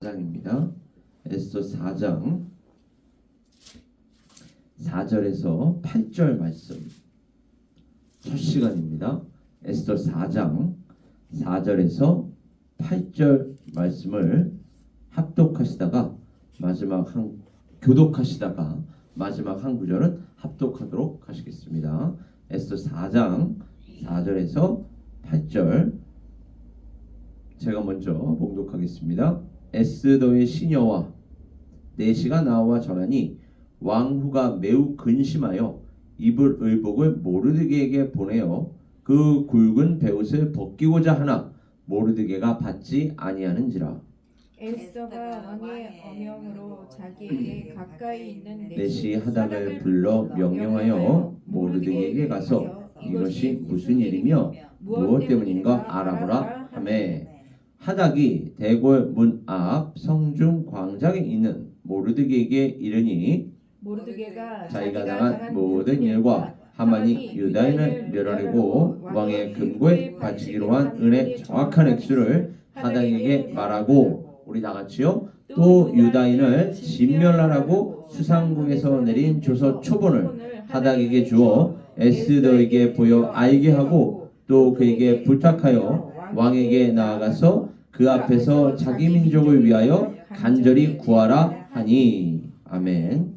4장입니다. 에스더 4장 4절에서 8절 말씀 첫 시간입니다. 에스더 4장 4절에서 8절 말씀을 합독하시다가 마지막 한 교독하시다가 마지막 한 구절은 합독하도록 하시겠습니다. 에스더 4장 4절에서 8절 제가 먼저 봉독하겠습니다. 에스더의 시녀와 내시가 나와 전하니 왕후가 매우 근심하여 입을 의복을 모르드게에게 보내어 그 굵은 베옷을 벗기고자 하나 모르드게가 받지 아니하는지라. 에스더가 왕의 어명으로 자기에게 가까이 있는 내시 하닥을 불러 명령하여 모르드게에게 가서 이것이 무슨 일이며 무엇 때문인가 알아보라 하매 하닥이 대궐 문 앞 성중 광장에 있는 모르드게에게 이르니 모르드게가 자기가 당한 모든 일과 하만이 유다인을 멸하려고 왕의 금고에 바치기로 한 은의 정확한 액수를 하닥에게 말하고 우리 다 같이요. 또 유다인을 진멸하라고 수상궁에서 내린 조서 초본을 하닥에게 주어 에스더에게 보여 알게 하고 또 그에게 부탁하여 왕에게 나아가서 그 앞에서 자기 민족을 위하여 간절히 구하라 하니. 아멘.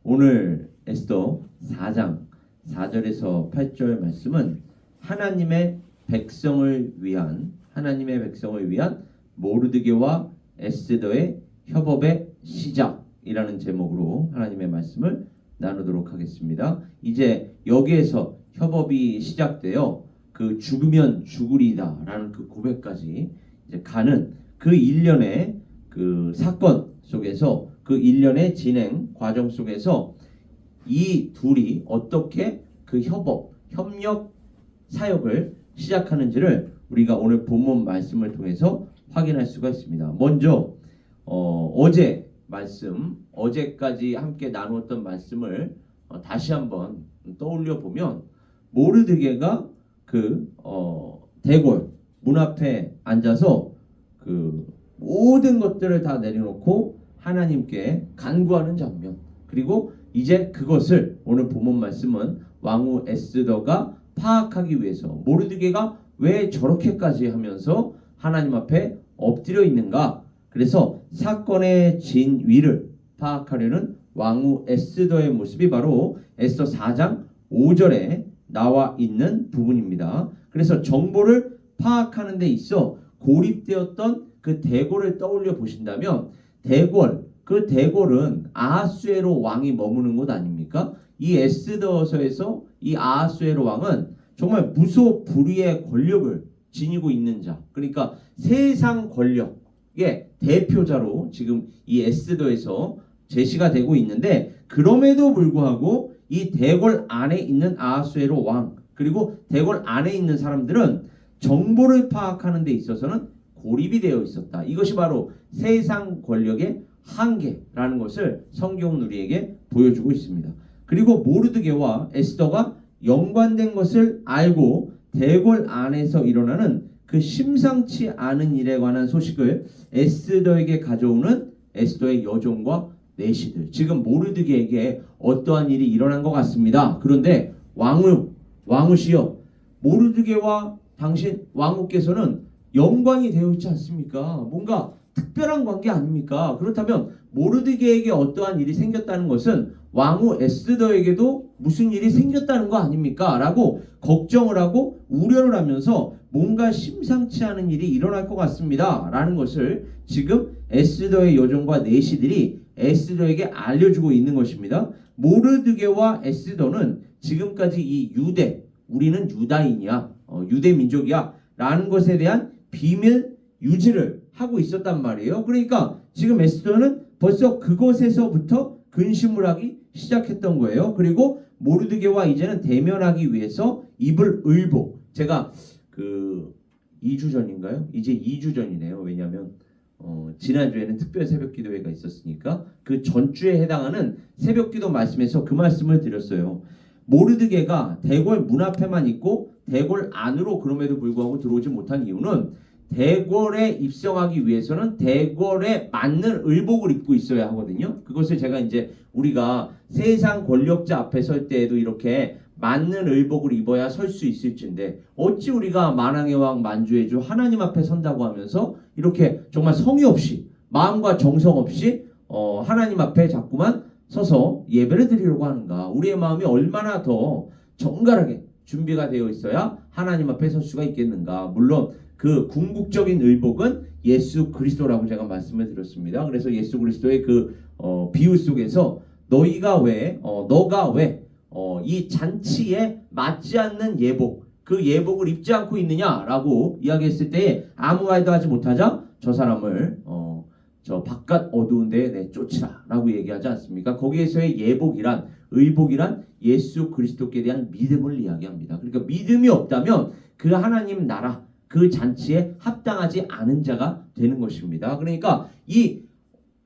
오늘 에스더 4장 4절에서 8절 말씀은 하나님의 백성을 위한 모르드게와 에스더의 협업의 시작이라는 제목으로 하나님의 말씀을 나누도록 하겠습니다. 이제 여기에서 협업이 시작되어 그 죽으면 죽으리다라는 그 고백까지 이제 가는 그 일련의 그 사건 속에서 그 일련의 진행 과정 속에서 이 둘이 어떻게 그 협력 사역을 시작하는지를 우리가 오늘 본문 말씀을 통해서 확인할 수가 있습니다. 먼저 어제 말씀, 어제까지 함께 나누었던 말씀을 다시 한번 떠올려 보면 모르드게가 그 대궐 문 앞에 앉아서 그 모든 것들을 다 내려놓고 하나님께 간구하는 장면, 그리고 이제 그것을 오늘 본문 말씀은 왕후 에스더가 파악하기 위해서 모르드게가 왜 저렇게까지 하면서 하나님 앞에 엎드려 있는가, 그래서 사건의 진위를 파악하려는 왕후 에스더의 모습이 바로 에스더 4장 5절에 나와 있는 부분입니다. 그래서 정보를 파악하는 데 있어 고립되었던 그 대궐을 떠올려 보신다면 그 대궐은 아하수에로 왕이 머무는 곳 아닙니까? 이 에스더서에서 이 아하수에로 왕은 정말 무소불위의 권력을 지니고 있는 자, 그러니까 세상 권력의 대표자로 지금 이 에스더에서 제시가 되고 있는데, 그럼에도 불구하고 이 대궐 안에 있는 아하수에로 왕, 그리고 대궐 안에 있는 사람들은 정보를 파악하는 데 있어서는 고립이 되어 있었다. 이것이 바로 세상 권력의 한계라는 것을 성경은 우리에게 보여주고 있습니다. 그리고 모르드게와 에스더가 연관된 것을 알고 대궐 안에서 일어나는 그 심상치 않은 일에 관한 소식을 에스더에게 가져오는 에스더의 여종과 내시들, 지금 모르드게에게 어떠한 일이 일어난 것 같습니다. 그런데 왕후시여, 모르드게와 당신 왕후께서는 연관이 되어 있지 않습니까? 뭔가 특별한 관계 아닙니까? 그렇다면 모르드게에게 어떠한 일이 생겼다는 것은 왕후 에스더에게도 무슨 일이 생겼다는 거 아닙니까? 라고 걱정을 하고 우려를 하면서 뭔가 심상치 않은 일이 일어날 것 같습니다 라는 것을 지금 에스더의 여종과 내시들이 에스더에게 알려주고 있는 것입니다. 모르드게와 에스더는 지금까지 이 우리는 유다인이야, 유대 민족이야 라는 것에 대한 비밀 유지를 하고 있었단 말이에요. 그러니까 지금 에스더는 벌써 그곳에서부터 근심을 하기 시작했던 거예요. 그리고 모르드게와 이제는 대면하기 위해서 입을 의복, 제가 그 2주 전인가요? 이제 2주 전이네요. 왜냐하면 지난주에는 특별 새벽기도회가 있었으니까 그 전주에 해당하는 새벽기도 말씀에서 그 말씀을 드렸어요. 모르드게가 대궐 문 앞에만 있고 대궐 안으로 그럼에도 불구하고 들어오지 못한 이유는 대궐에 입성하기 위해서는 대궐에 맞는 의복을 입고 있어야 하거든요. 그것을 제가 이제 우리가 세상 권력자 앞에 설 때에도 이렇게 맞는 의복을 입어야 설 수 있을진데 어찌 우리가 만왕의 왕 만주의 주 하나님 앞에 선다고 하면서 이렇게 정말 성의 없이 마음과 정성 없이 하나님 앞에 자꾸만 서서 예배를 드리려고 하는가. 우리의 마음이 얼마나 더 정갈하게 준비가 되어 있어야 하나님 앞에 설 수가 있겠는가. 물론 그 궁극적인 의복은 예수 그리스도라고 제가 말씀을 드렸습니다. 그래서 예수 그리스도의 그 비유 속에서 너가 왜 이 잔치에 맞지 않는 예복, 그 예복을 입지 않고 있느냐라고 이야기했을 때에 아무 말도 하지 못하자 저 사람을 저 바깥 어두운 데에 내쫓으라 라고 얘기하지 않습니까? 거기에서의 예복이란, 의복이란 예수 그리스도께 대한 믿음을 이야기합니다. 그러니까 믿음이 없다면 그 하나님 나라, 그 잔치에 합당하지 않은 자가 되는 것입니다. 그러니까 이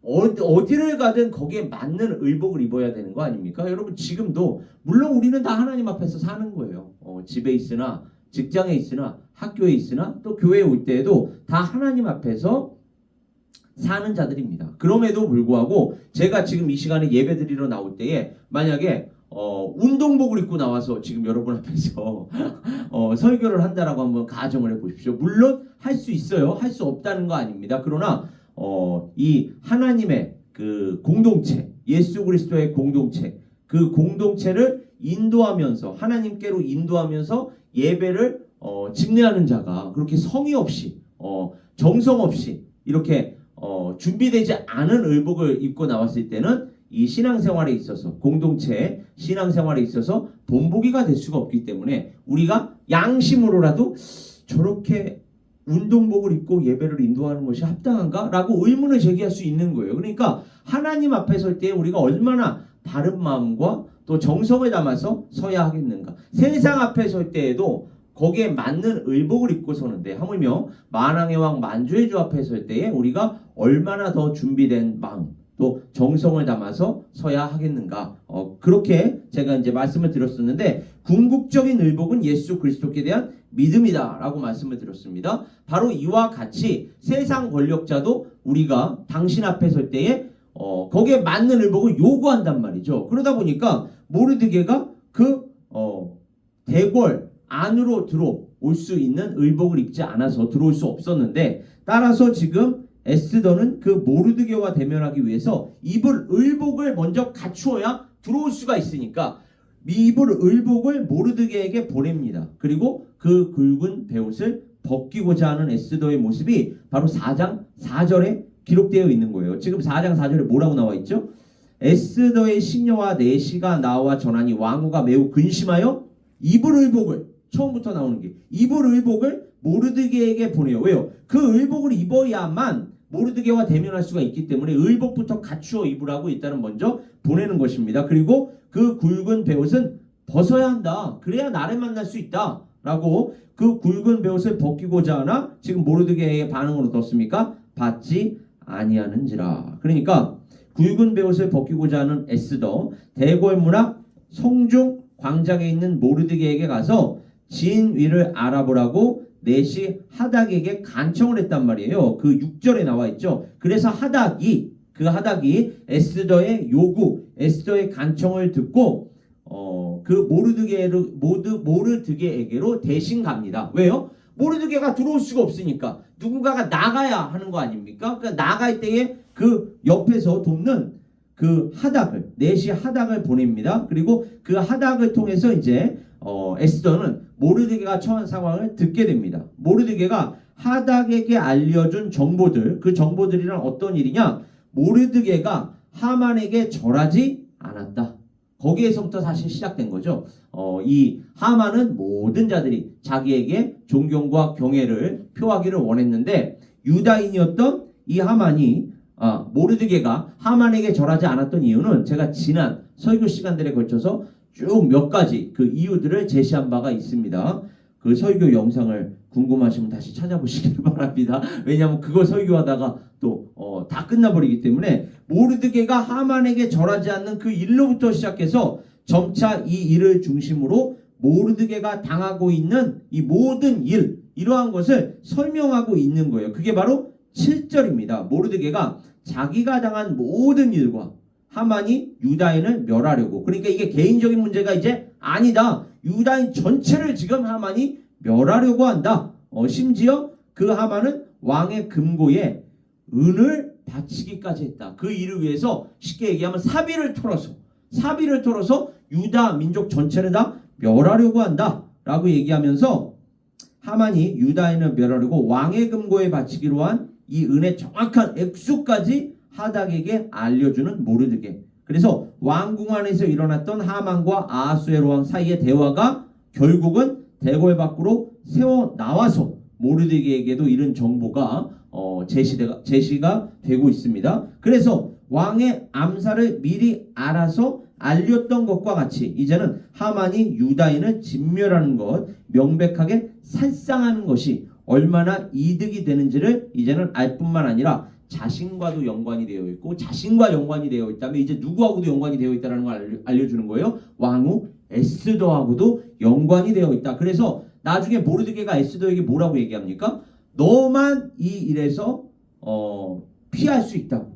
어디를 가든 거기에 맞는 의복을 입어야 되는 거 아닙니까? 여러분 지금도 물론 우리는 다 하나님 앞에서 사는 거예요. 집에 있으나 직장에 있으나 학교에 있으나 또 교회에 올 때에도 다 하나님 앞에서 사는 자들입니다. 그럼에도 불구하고 제가 지금 이 시간에 예배 드리러 나올 때에 만약에 운동복을 입고 나와서 지금 여러분 앞에서 설교를 한다라고 한번 가정을 해보십시오. 물론 할 수 있어요. 할 수 없다는 거 아닙니다. 그러나 이 하나님의 그 공동체, 예수 그리스도의 공동체, 그 공동체를 인도하면서 하나님께로 인도하면서 예배를 집례하는 자가 그렇게 성의 없이 정성 없이 이렇게 준비되지 않은 의복을 입고 나왔을 때는 이 신앙생활에 있어서 공동체 신앙생활에 있어서 본보기가 될 수가 없기 때문에 우리가 양심으로라도 저렇게 운동복을 입고 예배를 인도하는 것이 합당한가? 라고 의문을 제기할 수 있는 거예요. 그러니까 하나님 앞에 설 때 우리가 얼마나 바른 마음과 또 정성을 담아서 서야 하겠는가? 세상 앞에 설 때에도 거기에 맞는 의복을 입고 서는데 하물며 만왕의 왕 만주의 주 앞에 설 때에 우리가 얼마나 더 준비된 마음 또 정성을 담아서 서야 하겠는가? 그렇게 제가 이제 말씀을 드렸었는데 궁극적인 의복은 예수 그리스도께 대한 믿음이다라고 말씀을 드렸습니다. 바로 이와 같이 세상 권력자도 우리가 당신 앞에 설 때에 거기에 맞는 의복을 요구한단 말이죠. 그러다 보니까 모르드게가 그 대궐 안으로 들어올 수 있는 의복을 입지 않아서 들어올 수 없었는데 따라서 지금 에스더는 그 모르드게와 대면하기 위해서 입을 의복을 먼저 갖추어야 들어올 수가 있으니까 입을 의복을 모르드게에게 보냅니다. 그리고 그 굵은 베옷을 벗기고자 하는 에스더의 모습이 바로 4장 4절에 기록되어 있는 거예요. 지금 4장 4절에 뭐라고 나와 있죠? 에스더의 시녀와 내시가 나와 전하니 왕후가 매우 근심하여 입을 의복을 처음부터 나오는 게 입을 의복을 모르드게에게 보내요. 왜요? 그 의복을 입어야만 모르드게와 대면할 수가 있기 때문에 의복부터 갖추어 입으라고 일단은 먼저 보내는 것입니다. 그리고 그 굵은 베옷은 벗어야 한다. 그래야 나를 만날 수 있다. 라고 그 굵은 베옷을 벗기고자 하나 지금 모르드게의 반응은 어떻습니까? 받지 아니하는지라. 그러니까 굵은 베옷을 벗기고자 하는 에스더 대궐 문학 성중 광장에 있는 모르드게에게 가서 진위를 알아보라고 넷이 하닥에게 간청을 했단 말이에요. 그 6절에 나와 있죠. 그래서 하닥이 에스더의 요구, 에스더의 간청을 듣고 그 모르드게에게로 대신 갑니다. 왜요? 모르드게가 들어올 수가 없으니까 누군가가 나가야 하는 거 아닙니까? 그러니까 나갈 때에 그 옆에서 돕는 그 하닥을 넷이 하닥을 보냅니다. 그리고 그 하닥을 통해서 이제 에스더는 모르드게가 처한 상황을 듣게 됩니다. 모르드게가 하닥에게 알려준 정보들, 그 정보들이란 어떤 일이냐? 모르드게가 하만에게 절하지 않았다. 거기에서부터 사실 시작된 거죠. 이 하만은 모든 자들이 자기에게 존경과 경애를 표하기를 원했는데 유다인이었던 이 하만이 모르드게가 하만에게 절하지 않았던 이유는 제가 지난 설교 시간들에 걸쳐서 쭉 몇 가지 그 이유들을 제시한 바가 있습니다. 그 설교 영상을 궁금하시면 다시 찾아보시길 바랍니다. 왜냐하면 그거 설교하다가 또 다 끝나버리기 때문에 모르드게가 하만에게 절하지 않는 그 일로부터 시작해서 점차 이 일을 중심으로 모르드게가 당하고 있는 이 모든 일, 이러한 것을 설명하고 있는 거예요. 그게 바로 7절입니다. 모르드게가 자기가 당한 모든 일과 하만이 유다인을 멸하려고, 그러니까 이게 개인적인 문제가 이제 아니다. 유다인 전체를 지금 하만이 멸하려고 한다. 심지어 그 하만은 왕의 금고에 은을 바치기까지 했다. 그 일을 위해서 쉽게 얘기하면 사비를 털어서 유다 민족 전체를 다 멸하려고 한다 라고 얘기하면서 하만이 유다인을 멸하려고 왕의 금고에 바치기로 한 이 은의 정확한 액수까지 하닥에게 알려주는 모르드게. 그래서 왕궁 안에서 일어났던 하만과 아하수에로 왕 사이의 대화가 결국은 대궐 밖으로 세워 나와서 모르드게에게도 이런 정보가 제시가 되고 있습니다. 그래서 왕의 암살을 미리 알아서 알렸던 것과 같이 이제는 하만이 유다인을 진멸하는 것, 명백하게 살상하는 것이 얼마나 이득이 되는지를 이제는 알 뿐만 아니라 자신과도 연관이 되어 있고, 자신과 연관이 되어 있다면 이제 누구하고도 연관이 되어 있다는 걸 알려주는 거예요. 왕후 에스더하고도 연관이 되어 있다. 그래서 나중에 모르드게가 에스더에게 뭐라고 얘기합니까? 너만 이 일에서 피할 수 있다고,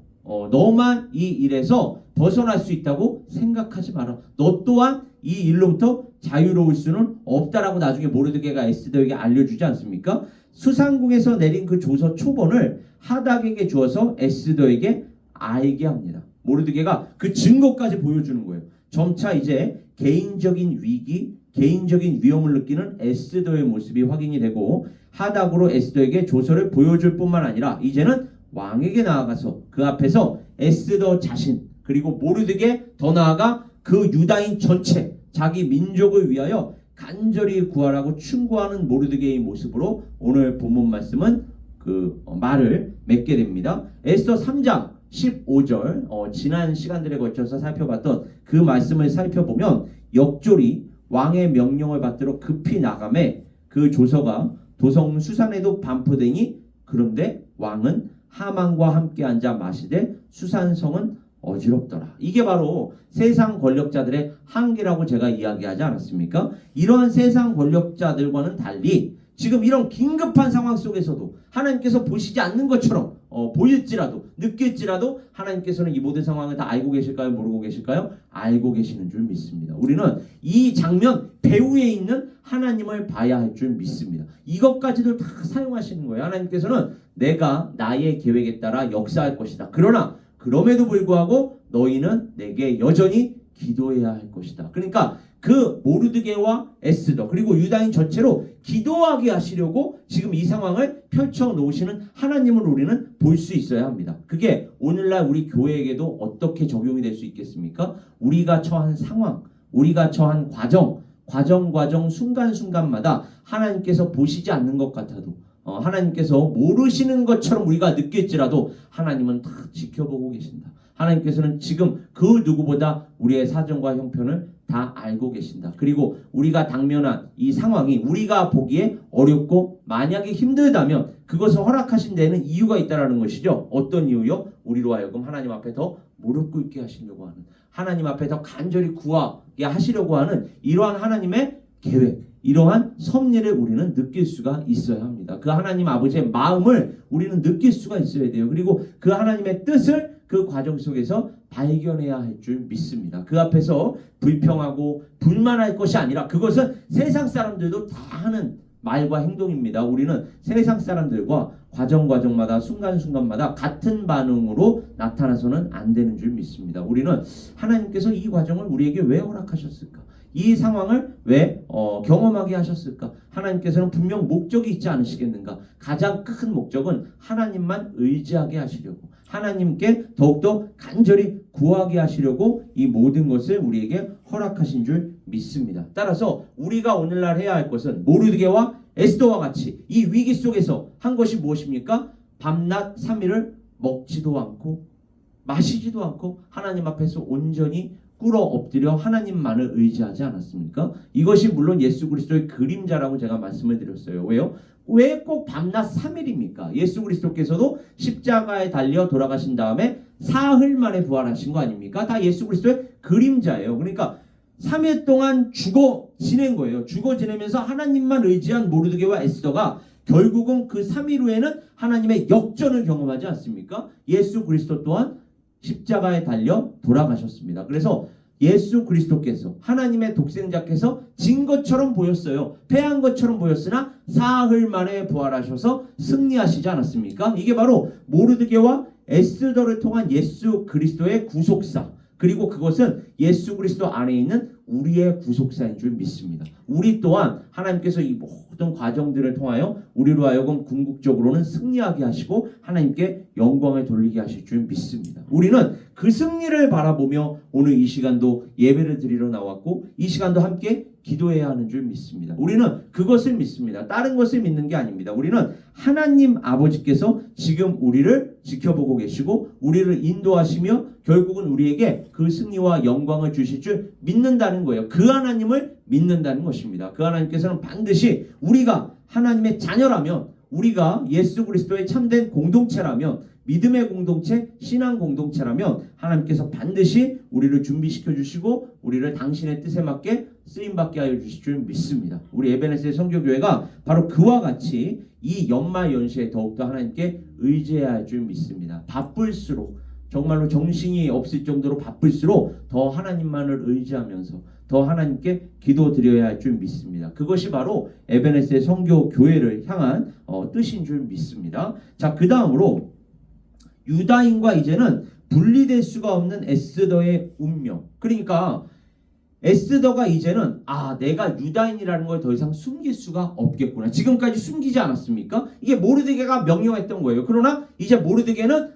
너만 이 일에서 벗어날 수 있다고 생각하지 마라. 너 또한 이 일로부터 자유로울 수는 없다라고 나중에 모르드게가 에스더에게 알려주지 않습니까? 수상궁에서 내린 그 조서 초본을 하닥에게 주어서 에스더에게 알게 합니다. 모르드게가 그 증거까지 보여주는 거예요. 점차 이제 개인적인 위기, 개인적인 위험을 느끼는 에스더의 모습이 확인이 되고, 하닥으로 에스더에게 조서를 보여줄 뿐만 아니라 이제는 왕에게 나아가서 그 앞에서 에스더 자신, 그리고 모르드게, 더 나아가 그 유다인 전체, 자기 민족을 위하여 간절히 구하라고 충고하는 모르드게의 모습으로 오늘 본문 말씀은 그 말을 맺게 됩니다. 에스더 3장 15절, 지난 시간들에 걸쳐서 살펴봤던 그 말씀을 살펴보면 역졸이 왕의 명령을 받들어 급히 나가매 그 조서가 도성 수산에도 반포되니, 그런데 왕은 하만과 함께 앉아 마시되 수산성은 어지럽더라. 이게 바로 세상 권력자들의 한계라고 제가 이야기하지 않았습니까? 이러한 세상 권력자들과는 달리 지금 이런 긴급한 상황 속에서도 하나님께서 보시지 않는 것처럼 보일지라도 느낄지라도 하나님께서는 이 모든 상황을 다 알고 계실까요? 모르고 계실까요? 알고 계시는 줄 믿습니다. 우리는 이 장면 배후에 있는 하나님을 봐야 할 줄 믿습니다. 이것까지도 다 사용하시는 거예요. 하나님께서는 내가 나의 계획에 따라 역사할 것이다. 그러나 그럼에도 불구하고 너희는 내게 여전히 기도해야 할 것이다. 그러니까 그 모르드게와 에스더 그리고 유다인 전체로 기도하게 하시려고 지금 이 상황을 펼쳐 놓으시는 하나님을 우리는 볼 수 있어야 합니다. 그게 오늘날 우리 교회에게도 어떻게 적용이 될 수 있겠습니까? 우리가 처한 상황, 우리가 처한 과정 순간순간마다 하나님께서 보시지 않는 것 같아도, 하나님께서 모르시는 것처럼 우리가 느낄지라도 하나님은 다 지켜보고 계신다. 하나님께서는 지금 그 누구보다 우리의 사정과 형편을 다 알고 계신다. 그리고 우리가 당면한 이 상황이 우리가 보기에 어렵고 만약에 힘들다면 그것을 허락하신 데는 이유가 있다라는 것이죠. 어떤 이유요? 우리로 하여금 하나님 앞에 더 무릎 꿇게 하시려고 하는, 하나님 앞에 더 간절히 구하게 하시려고 하는 이러한 하나님의 계획, 이러한 섭리를 우리는 느낄 수가 있어야 합니다. 그 하나님 아버지의 마음을 우리는 느낄 수가 있어야 돼요. 그리고 그 하나님의 뜻을 그 과정 속에서 발견해야 할 줄 믿습니다. 그 앞에서 불평하고 불만할 것이 아니라, 그것은 세상 사람들도 다 하는 말과 행동입니다. 우리는 세상 사람들과 과정마다 순간순간마다 같은 반응으로 나타나서는 안 되는 줄 믿습니다. 우리는 하나님께서 이 과정을 우리에게 왜 허락하셨을까? 이 상황을 왜 경험하게 하셨을까? 하나님께서는 분명 목적이 있지 않으시겠는가? 가장 큰 목적은 하나님만 의지하게 하시려고, 하나님께 더욱더 간절히 구하게 하시려고 이 모든 것을 우리에게 허락하신 줄 믿습니다. 따라서 우리가 오늘날 해야 할 것은 모르드게와 에스더와 같이 이 위기 속에서 한 것이 무엇입니까? 밤낮 3일을 먹지도 않고 마시지도 않고 하나님 앞에서 온전히 꿇어 엎드려 하나님만을 의지하지 않았습니까? 이것이 물론 예수 그리스도의 그림자라고 제가 말씀을 드렸어요. 왜요? 왜 꼭 밤낮 3일입니까? 예수 그리스도께서도 십자가에 달려 돌아가신 다음에 사흘 만에 부활하신 거 아닙니까? 다 예수 그리스도의 그림자예요. 그러니까 3일 동안 죽어 지낸 거예요. 죽어 지내면서 하나님만 의지한 모르드게와 에스더가 결국은 그 3일 후에는 하나님의 역전을 경험하지 않습니까? 예수 그리스도 또한 십자가에 달려 돌아가셨습니다. 그래서 예수 그리스도께서 하나님의 독생자께서 진 것처럼 보였어요. 패한 것처럼 보였으나 사흘 만에 부활하셔서 승리하시지 않았습니까? 이게 바로 모르드게와 에스더를 통한 예수 그리스도의 구속사, 그리고 그것은 예수 그리스도 안에 있는 우리의 구속사인 줄 믿습니다. 우리 또한 하나님께서 이 모든 과정들을 통하여 우리로 하여금 궁극적으로는 승리하게 하시고 하나님께 영광을 돌리게 하실 줄 믿습니다. 우리는 그 승리를 바라보며 오늘 이 시간도 예배를 드리러 나왔고 이 시간도 함께 기도해야 하는 줄 믿습니다. 우리는 그것을 믿습니다. 다른 것을 믿는 게 아닙니다. 우리는 하나님 아버지께서 지금 우리를 지켜보고 계시고 우리를 인도하시며 결국은 우리에게 그 승리와 영광을 주실 줄 믿는다는 거예요. 그 하나님을 믿는다는 것입니다. 그 하나님께서는 반드시 우리가 하나님의 자녀라면, 우리가 예수 그리스도의 참된 공동체라면, 믿음의 공동체, 신앙 공동체라면 하나님께서 반드시 우리를 준비시켜 주시고 우리를 당신의 뜻에 맞게 쓰임받게 하여 주실 줄 믿습니다. 우리 에베네스의 선교교회가 바로 그와 같이 이 연말 연시에 더욱더 하나님께 의지해야 할 줄 믿습니다. 바쁠수록, 정말로 정신이 없을 정도로 바쁠수록 더 하나님만을 의지하면서 더 하나님께 기도드려야 할 줄 믿습니다. 그것이 바로 에베네스의 선교교회를 향한 뜻인 줄 믿습니다. 자, 그 다음으로 유다인과 이제는 분리될 수가 없는 에스더의 운명. 그러니까 에스더가 이제는 내가 유다인이라는 걸 더 이상 숨길 수가 없겠구나. 지금까지 숨기지 않았습니까? 이게 모르드게가 명령했던 거예요. 그러나 이제 모르드게는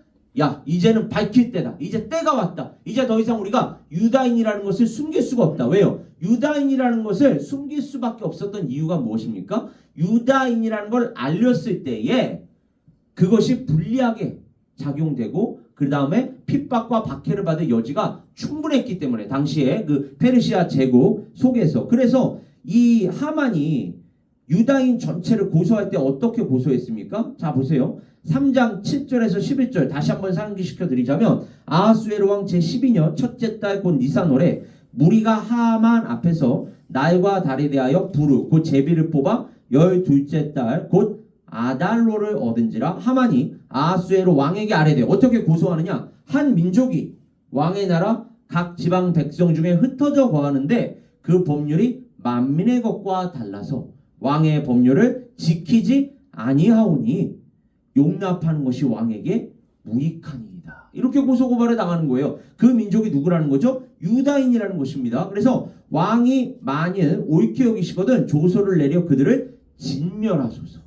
이제는 밝힐 때다. 이제 때가 왔다. 이제 더 이상 우리가 유다인이라는 것을 숨길 수가 없다. 왜요? 유다인이라는 것을 숨길 수밖에 없었던 이유가 무엇입니까? 유다인이라는 걸 알렸을 때에 그것이 불리하게 작용되고 그 다음에 핍박과 박해를 받을 여지가 충분했기 때문에 당시에 그 페르시아 제국 속에서. 그래서 이 하만이 유다인 전체를 고소할 때 어떻게 고소했습니까? 자, 보세요. 3장 7절에서 11절 다시 한번 상기시켜 드리자면, 아하수에로 왕 제12년 첫째 달 곧 니산월에 무리가 하만 앞에서 날과 달에 대하여 부르 곧 제비를 뽑아 12째 달 곧 아달로를 얻은지라. 하만이 아하수에로 왕에게 아뢰되, 어떻게 고소하느냐? 한 민족이 왕의 나라 각 지방 백성 중에 흩어져 거하는데 그 법률이 만민의 것과 달라서 왕의 법률을 지키지 아니하오니 용납하는 것이 왕에게 무익하니이다. 이렇게 고소고발을 당하는 거예요. 그 민족이 누구라는 거죠? 유다인이라는 것입니다. 그래서 왕이 만일 옳게 여기시거든 조서를 내려 그들을 진멸하소서.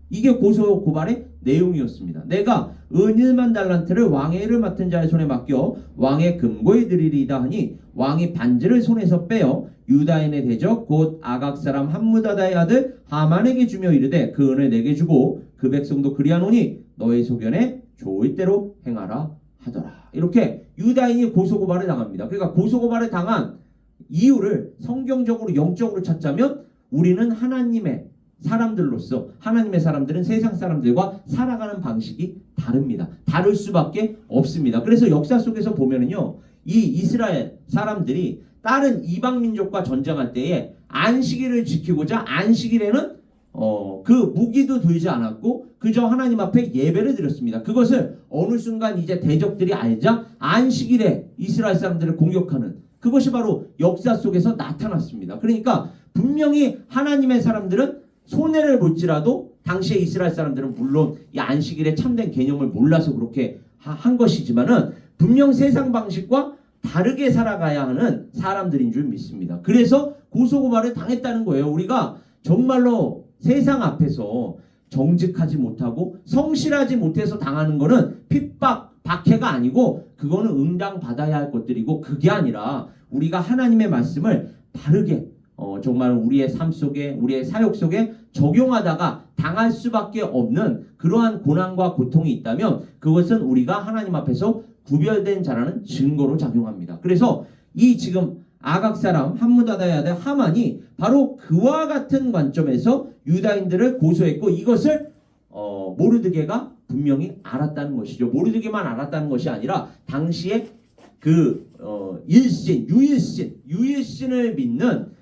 이게 고소고발의 내용이었습니다. 내가 은일만 달란트를 왕의 일을 맡은 자의 손에 맡겨 왕의 금고에 드리리이다 하니 왕이 반지를 손에서 빼어 유다인의 대적 곧 아각 사람 함무다다의 아들 하만에게 주며 이르되 그 은을 내게 주고 그 백성도 그리하노니 너의 소견에 좋을 대로 행하라 하더라. 이렇게 유다인이 고소고발을 당합니다. 그러니까 고소고발을 당한 이유를 성경적으로 영적으로 찾자면 우리는 하나님의 사람들로서, 하나님의 사람들은 세상 사람들과 살아가는 방식이 다릅니다. 다를 수밖에 없습니다. 그래서 역사 속에서 보면은요, 이 이스라엘 사람들이 다른 이방 민족과 전쟁할 때에 안식일을 지키고자 안식일에는 그 무기도 들지 않았고 그저 하나님 앞에 예배를 드렸습니다. 그것을 어느 순간 이제 대적들이 알자 안식일에 이스라엘 사람들을 공격하는, 그것이 바로 역사 속에서 나타났습니다. 그러니까 분명히 하나님의 사람들은 손해를 볼지라도 당시에 이스라엘 사람들은 물론 이 안식일의 참된 개념을 몰라서 그렇게 한 것이지만은 분명 세상 방식과 다르게 살아가야 하는 사람들인 줄 믿습니다. 그래서 고소고발을 당했다는 거예요. 우리가 정말로 세상 앞에서 정직하지 못하고 성실하지 못해서 당하는 거는 핍박, 박해가 아니고 그거는 응당받아야 할 것들이고, 그게 아니라 우리가 하나님의 말씀을 바르게 정말 우리의 삶 속에, 우리의 사역 속에 적용하다가 당할 수밖에 없는 그러한 고난과 고통이 있다면 그것은 우리가 하나님 앞에서 구별된 자라는 증거로 작용합니다. 그래서 이 지금 아각 사람 함무다다의 아들 하만이 바로 그와 같은 관점에서 유다인들을 고소했고, 이것을 모르드게가 분명히 알았다는 것이죠. 모르드게만 알았다는 것이 아니라 당시에 그 유일신을 믿는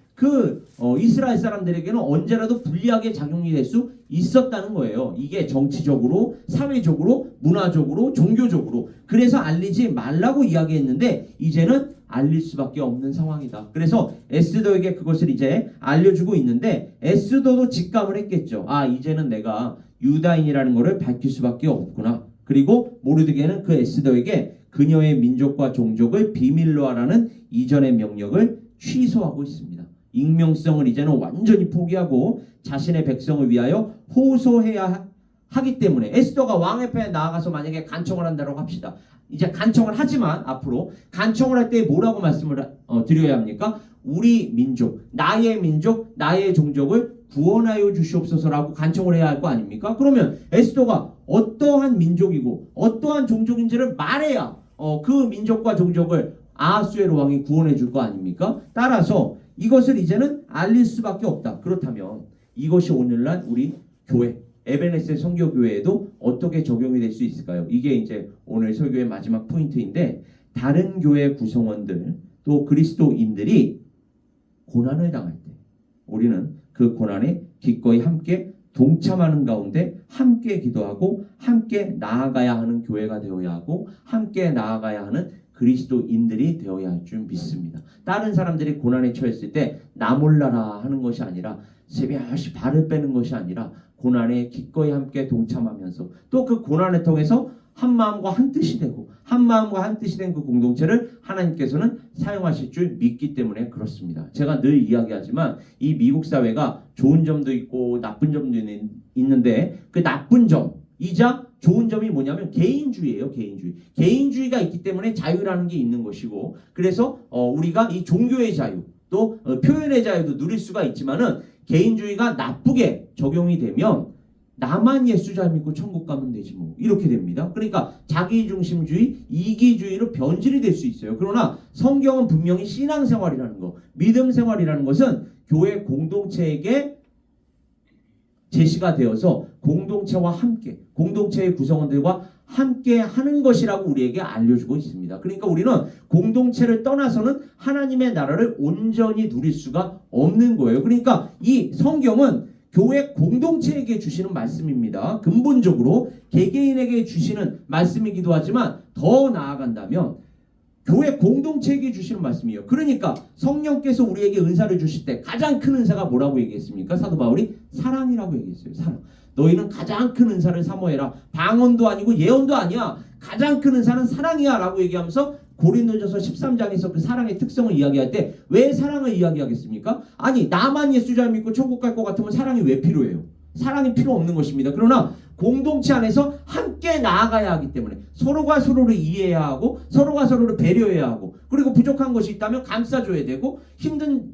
이스라엘 사람들에게는 언제라도 불리하게 작용이 될 수 있었다는 거예요. 이게 정치적으로, 사회적으로, 문화적으로, 종교적으로. 그래서 알리지 말라고 이야기했는데 이제는 알릴 수밖에 없는 상황이다. 그래서 에스더에게 그것을 이제 알려주고 있는데 에스더도 직감을 했겠죠. 아, 이제는 내가 유다인이라는 것을 밝힐 수밖에 없구나. 그리고 모르드게는 그 에스더에게 그녀의 민족과 종족을 비밀로 하라는 이전의 명령을 취소하고 있습니다. 익명성을 이제는 완전히 포기하고 자신의 백성을 위하여 호소해야 하기 때문에 에스더가 왕 앞에 나아가서 만약에 간청을 한다고 합시다. 이제 간청을 하지만 앞으로 간청을 할 때 뭐라고 말씀을 드려야 합니까? 우리 민족, 나의 종족을 구원하여 주시옵소서라고 간청을 해야 할 거 아닙니까? 그러면 에스더가 어떠한 민족이고 어떠한 종족인지를 말해야 그 민족과 종족을 아하수에로 왕이 구원해 줄 거 아닙니까? 따라서 이것을 이제는 알릴 수밖에 없다. 그렇다면 이것이 오늘날 우리 교회 에베네셀 선교교회에도 어떻게 적용이 될 수 있을까요? 이게 이제 오늘 설교의 마지막 포인트인데 다른 교회 구성원들 또 그리스도인들이 고난을 당할 때 우리는 그 고난에 기꺼이 함께 동참하는 가운데 함께 기도하고 함께 나아가야 하는 교회가 되어야 하고 함께 나아가야 하는 그리스도인들이 되어야 할 줄 믿습니다. 다른 사람들이 고난에 처했을 때 나 몰라라 하는 것이 아니라 새벽시 발을 빼는 것이 아니라 고난에 기꺼이 함께 동참하면서 또 그 고난을 통해서 한 마음과 한 뜻이 되고 한 마음과 한 뜻이 된 그 공동체를 하나님께서는 사용하실 줄 믿기 때문에 그렇습니다. 제가 늘 이야기하지만 이 미국 사회가 좋은 점도 있고 나쁜 점도 있는데 그 나쁜 점이자 좋은 점이 뭐냐면 개인주의예요. 개인주의가 있기 때문에 자유라는 게 있는 것이고 그래서 우리가 이 종교의 자유 또 표현의 자유도 누릴 수가 있지만은 개인주의가 나쁘게 적용이 되면 나만 예수 잘 믿고 천국 가면 되지 뭐 이렇게 됩니다. 그러니까 자기중심주의, 이기주의로 변질이 될 수 있어요. 그러나 성경은 분명히 신앙생활이라는 거, 믿음생활이라는 것은 교회 공동체에게 제시가 되어서 공동체와 함께, 공동체의 구성원들과 함께 하는 것이라고 우리에게 알려주고 있습니다. 그러니까 우리는 공동체를 떠나서는 하나님의 나라를 온전히 누릴 수가 없는 거예요. 그러니까 이 성경은 교회 공동체에게 주시는 말씀입니다. 근본적으로 개개인에게 주시는 말씀이기도 하지만 더 나아간다면 교회 공동체에게 주시는 말씀이에요. 그러니까 성령께서 우리에게 은사를 주실 때 가장 큰 은사가 뭐라고 얘기했습니까? 사도 바울이 사랑이라고 얘기했어요. 사랑. 너희는 가장 큰 은사를 사모해라. 방언도 아니고 예언도 아니야. 가장 큰 은사는 사랑이야 라고 얘기하면서 고린도전서 13장에서 그 사랑의 특성을 이야기할 때 왜 사랑을 이야기하겠습니까? 아니 나만 예수 잘 믿고 천국 갈 것 같으면 사랑이 왜 필요해요? 사랑이 필요 없는 것입니다. 그러나 공동체 안에서 함께 나아가야 하기 때문에 서로가 서로를 이해해야 하고 서로가 서로를 배려해야 하고 그리고 부족한 것이 있다면 감싸줘야 되고 힘든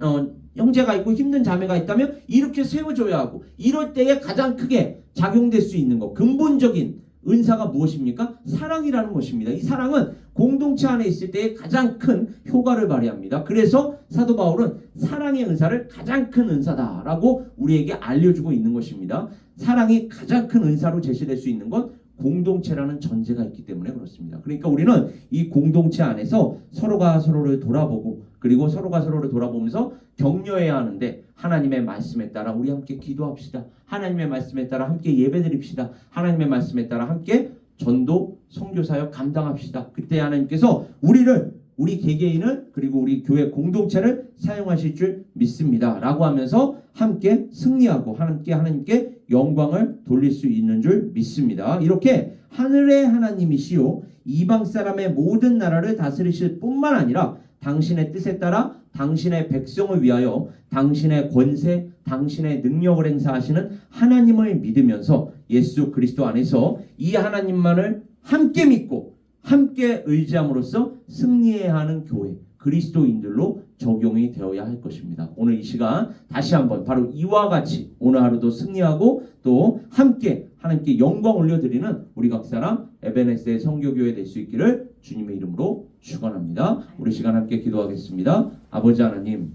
형제가 있고 힘든 자매가 있다면 이렇게 세워줘야 하고 이럴 때에 가장 크게 작용될 수 있는 것 근본적인 은사가 무엇입니까? 사랑이라는 것입니다. 이 사랑은 공동체 안에 있을 때에 가장 큰 효과를 발휘합니다. 그래서 사도 바울은 사랑의 은사를 가장 큰 은사다라고 우리에게 알려주고 있는 것입니다. 사랑이 가장 큰 은사로 제시될 수 있는 건 공동체라는 전제가 있기 때문에 그렇습니다. 그러니까 우리는 이 공동체 안에서 서로가 서로를 돌아보고 그리고 서로가 서로를 돌아보면서 격려해야 하는데 하나님의 말씀에 따라 우리 함께 기도합시다. 하나님의 말씀에 따라 함께 예배드립시다. 하나님의 말씀에 따라 함께 전도, 선교사역 감당합시다. 그때 하나님께서 우리 개개인을 그리고 우리 교회 공동체를 사용하실 줄 믿습니다. 라고 하면서 함께 승리하고 하나님께 영광을 돌릴 수 있는 줄 믿습니다. 이렇게 하늘의 하나님이시요 이방 사람의 모든 나라를 다스리실 뿐만 아니라 당신의 뜻에 따라 당신의 백성을 위하여 당신의 권세, 당신의 능력을 행사하시는 하나님을 믿으면서 예수 그리스도 안에서 이 하나님만을 함께 믿고 함께 의지함으로써 승리해야 하는 교회, 그리스도인들로 적용이 되어야 할 것입니다. 오늘 이 시간 다시 한번 바로 이와 같이 오늘 하루도 승리하고 또 함께 하나님께 영광 올려드리는 우리 각 사람 에베네셀 선교교회 될 수 있기를 주님의 이름으로 축원합니다. 우리 시간 함께 기도하겠습니다. 아버지 하나님